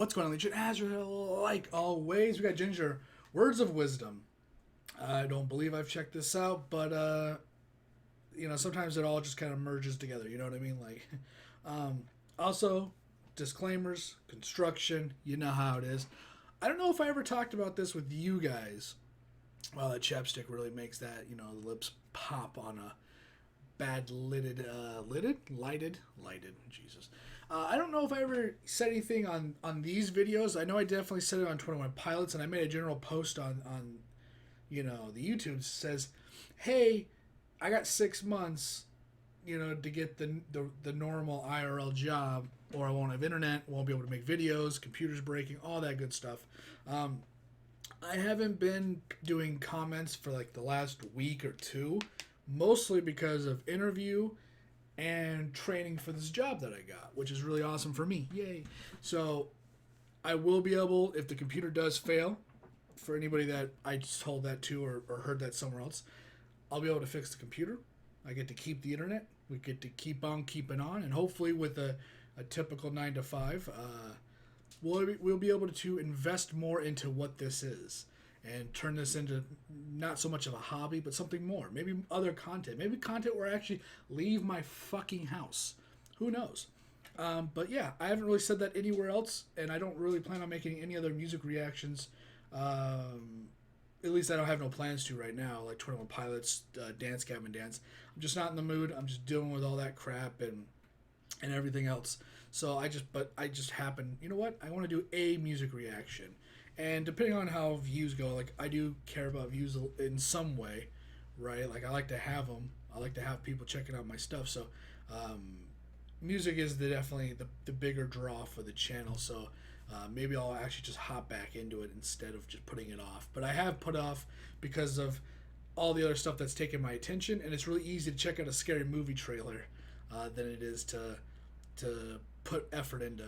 What's going on, Legion? As like always, we got Ginger. Words of wisdom. I don't believe I've checked this out, but sometimes it all just kind of merges together. You know what I mean? Like, also disclaimers, construction. You know how it is. I don't know if I ever talked about this with you guys. Well, that chapstick really makes that the lips pop on a bad lighted. Jesus. I don't know if I ever said anything on these videos. I know I definitely said it on 21 Pilots, and I made a general post on the YouTube says, hey, I got 6 months, to get the normal IRL job, or I won't have internet, won't be able to make videos, computers breaking, all that good stuff. I haven't been doing comments for like the last week or two, mostly because of interview and training for this job that I got, which is really awesome for me. Yay. So I will be able, if the computer does fail, for anybody that I just told that to or heard that somewhere else, I'll be able to fix the computer. I get to keep the internet. We get to keep on keeping on. And hopefully with a typical 9 to 5, we'll be able to invest more into what this is and turn this into not so much of a hobby, but something more. Maybe other content. Maybe content where I actually leave my fucking house. Who knows? But yeah, I haven't really said that anywhere else, and I don't really plan on making any other music reactions. At least I don't have no plans to right now, like 21 Pilots, Dance Gavin Dance. I'm just not in the mood. I'm just dealing with all that crap and everything else. So I just happen, you know what? I want to do a music reaction. And depending on how views go, like I do care about views in some way, right? Like I like to have them. I like to have people checking out my stuff. So music is definitely the bigger draw for the channel. So maybe I'll actually just hop back into it instead of just putting it off. But I have put off because of all the other stuff that's taken my attention. And it's really easy to check out a scary movie trailer than it is to put effort into.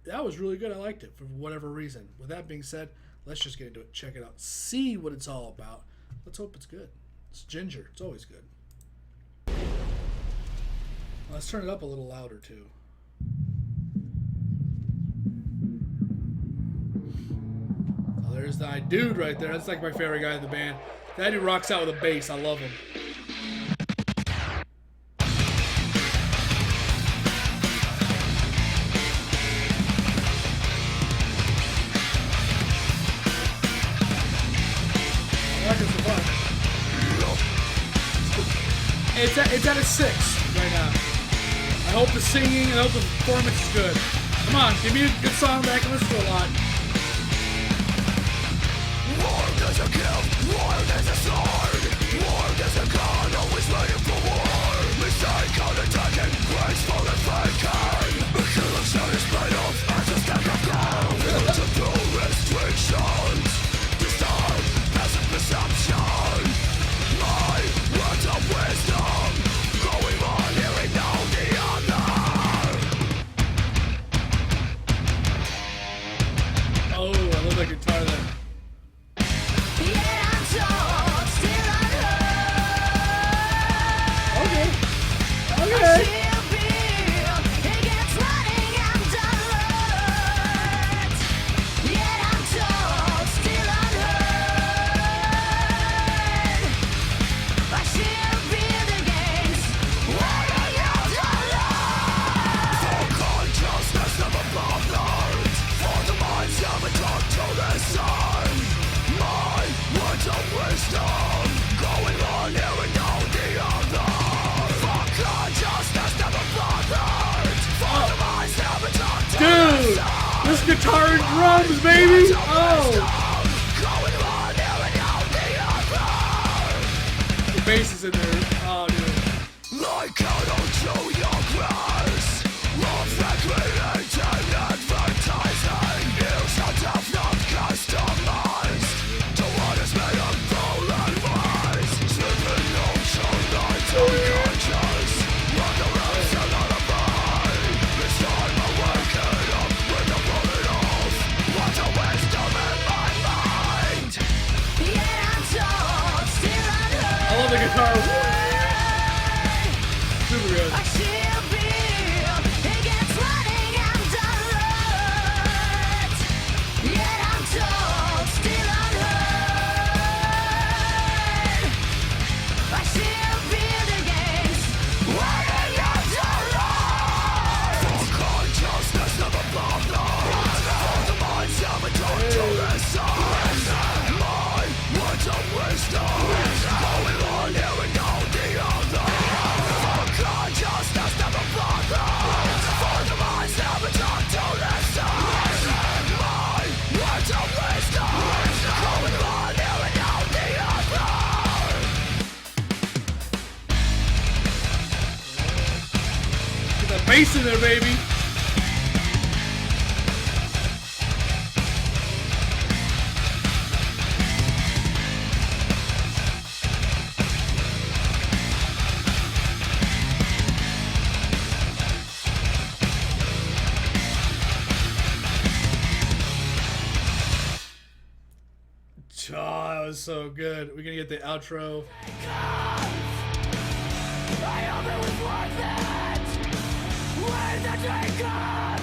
That was really good. I liked it for whatever reason. With that being said, let's just get into it. Check it out. See what it's all about. Let's hope it's good. It's Ginger. It's always good. Let's turn it up a little louder too. Oh, there's that dude right there. That's like my favorite guy in the band. That dude rocks out with a bass. I love him. It's at a 6 right now. I hope the singing, I hope the performance is good. Come on, give me a good song that I can listen to a lot. War is a gift, war is a sword, war is a gun, always waiting for war. Mistake counterattacking, graceful and faking. The killing shot is made of as a stack of gold. It's a few restrictions, disturb passive perception. My words of wisdom, going on here and now the other. Oh, I love that guitar there. Yeah, I'm told, still unheard. Okay. Okay. Dude, this guitar and drums, baby! Oh! The bass is in there. Oh, dude. Like out onto your grass, love recreating advertising, use a tough not customized. The one is made of gold and wise, sleeping ocean nights unconscious. Run around a lullaby, this time I wake it up with a bullet off. What a wisdom in my mind. Yeah, I'm told, still unheard. I love the guitar. Super good. bass in there, baby. Oh, that was so good. We're gonna get the outro. I hope it was worth it. When the day comes.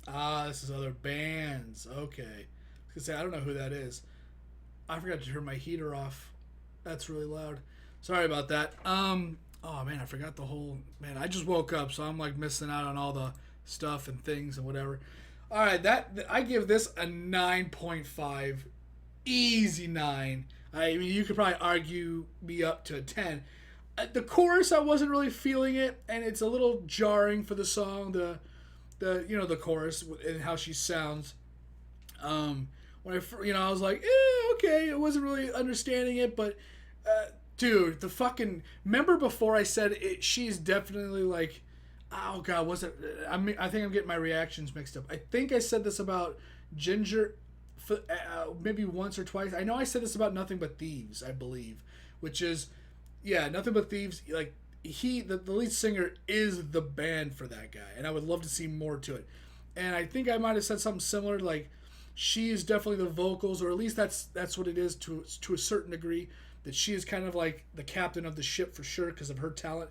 Ah, this is other bands. Okay. I was gonna say I don't know who that is. I forgot to turn my heater off. That's really loud. Sorry about that. Oh man, I forgot the whole man. I just woke up, so I'm like missing out on all the stuff and things and whatever. All right, I give this a 9.5, easy 9. I mean, you could probably argue me up to a 10. The chorus, I wasn't really feeling it, and it's a little jarring for the song. The chorus and how she sounds. When I was like, okay, I wasn't really understanding it, but dude, the fucking remember before I said it, she's definitely like. Oh God, was it? I think I'm getting my reactions mixed up. I think I said this about JINJER, maybe once or twice. I know I said this about Nothing But Thieves, I believe, which is, yeah, Nothing But Thieves. Like the lead singer is the band for that guy, and I would love to see more to it. And I think I might have said something similar, like she is definitely the vocals, or at least that's what it is to a certain degree. That she is kind of like the captain of the ship for sure because of her talent.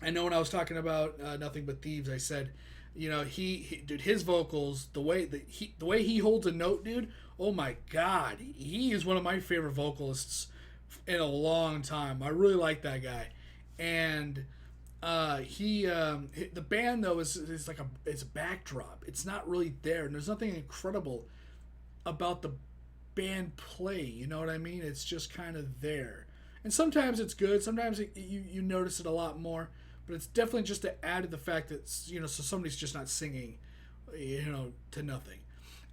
I know when I was talking about Nothing But Thieves, I said, dude, his vocals, the way he holds a note, dude. Oh my God, he is one of my favorite vocalists in a long time. I really like that guy, and the band though is like it's a backdrop. It's not really there, and there's nothing incredible about the band play. You know what I mean? It's just kind of there, and sometimes it's good. Sometimes you notice it a lot more. But it's definitely just to add to the fact that, so somebody's just not singing, to nothing.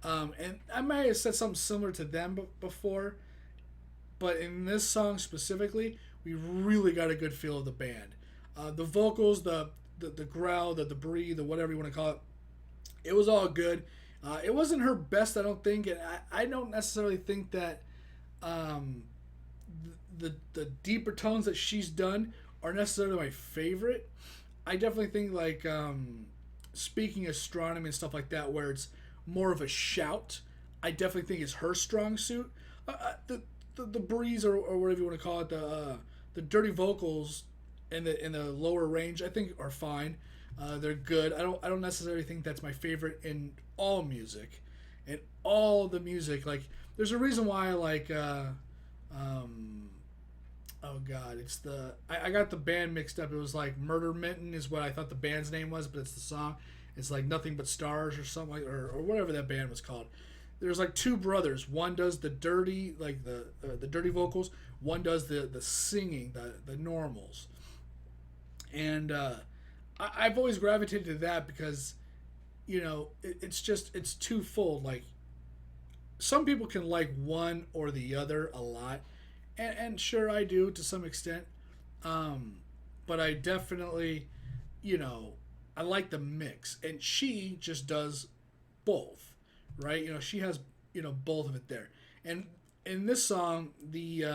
And I might have said something similar to them before, but in this song specifically, we really got a good feel of the band. The vocals, the growl, the breathe, the whatever you want to call it, it was all good. It wasn't her best, I don't think, and I don't necessarily think that the deeper tones that she's done are necessarily my favorite. I definitely think like speaking astronomy and stuff like that, where it's more of a shout, I definitely think is her strong suit. The breeze or whatever you want to call it, the dirty vocals in the lower range, I think are fine. They're good. I don't necessarily think that's my favorite in all music, and all the music. Like there's a reason why I like. Oh God, it's I got the band mixed up. It was like Murder Mitten is what I thought the band's name was, but it's the song. It's like Nothing But Stars or something like, or whatever that band was called. There's like two brothers. One does the dirty, like the dirty vocals. One does the singing, the normals. And I've always gravitated to that because, it's twofold. Like some people can like one or the other a lot. And sure, I do to some extent. But I definitely, I like the mix. And she just does both, right? She has, both of it there. And in this song, the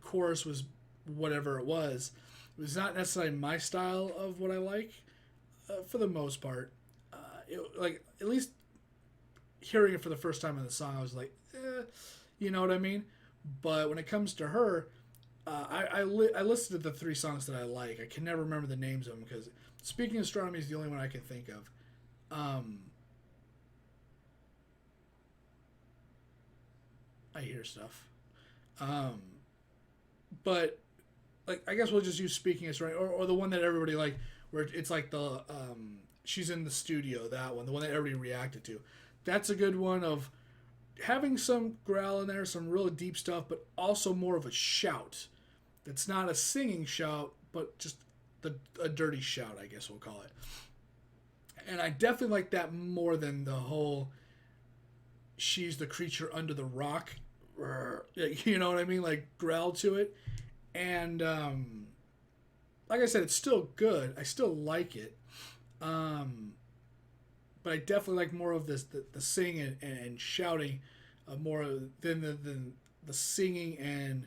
chorus was whatever it was. It was not necessarily my style of what I like, for the most part. Like, at least hearing it for the first time in the song, I was like, you know what I mean? But when it comes to her, I listed the 3 songs that I like. I can never remember the names of them because Speaking Astronomy is the only one I can think of. I hear stuff. But like I guess we'll just use Speaking Astronomy or the one that everybody like where it's like the she's in the studio, that one, the one that everybody reacted to. That's a good one of having some growl in there, some really deep stuff, but also more of a shout. That's not a singing shout, but just a dirty shout, I guess we'll call it. And I definitely like that more than the whole she's the creature under the rock, you know what I mean? Like growl to it. And like I said, it's still good. I still like it. Um, but I definitely like more of this the singing and shouting more than the singing and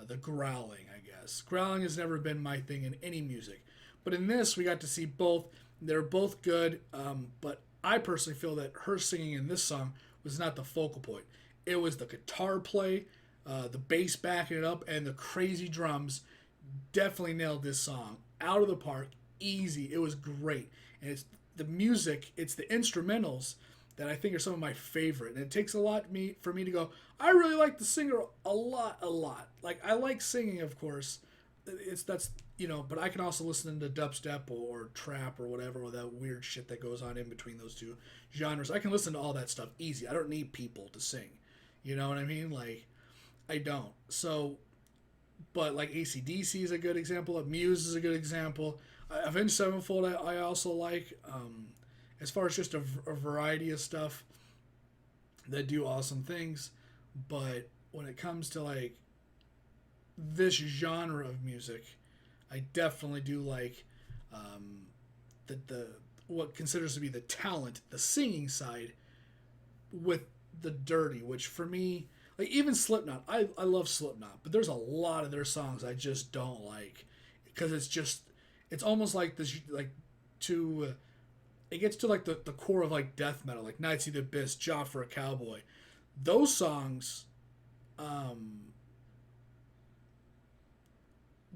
the growling. I guess growling has never been my thing in any music, but in this we got to see both. They're both good, but I personally feel that her singing in this song was not the focal point. It was the guitar play, the bass backing it up, and the crazy drums. Definitely nailed this song out of the park. Easy. It was great, and it's the music. It's the instrumentals that I think are some of my favorite. And it takes a lot for me to go. I really like the singer a lot, a lot. Like I like singing, of course. That's but I can also listen to dubstep or trap or whatever, or that weird shit that goes on in between those two genres. I can listen to all that stuff easy. I don't need people to sing. You know what I mean? Like I don't. So, but like AC/DC is a good example. Muse is a good example. Avenged Sevenfold I also like. As far as just a variety of stuff that do awesome things, but when it comes to like this genre of music, I definitely do like the what considers to be the talent, the singing side, with the dirty, which for me, like even Slipknot, I love Slipknot, but there's a lot of their songs I just don't like because it's almost like this like to it gets to like the core of like death metal, like Knights of the Abyss, Job for a Cowboy. Those songs,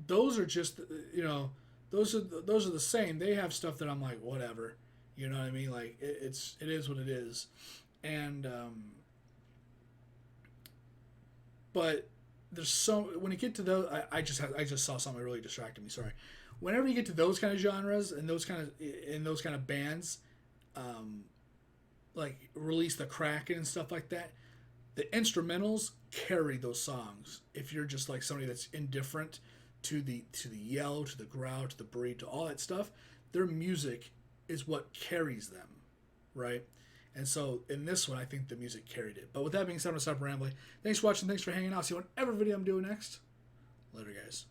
those are just those are the same. They have stuff that I'm like whatever, you know what I mean? Like it is what it is, and but there's so when you get to those, I just saw something that really distracted me. Sorry. Whenever you get to those kind of genres and those kind of bands, um, like Release the Kraken and stuff like that, the instrumentals carry those songs. If you're just like somebody that's indifferent to the yell, to the growl, to the breed, to all that stuff, their music is what carries them, right? And so in this one, I think the music carried it. But with that being said, I'm gonna stop rambling. Thanks for watching. Thanks for hanging out. See you on every video I'm doing next. Later, guys.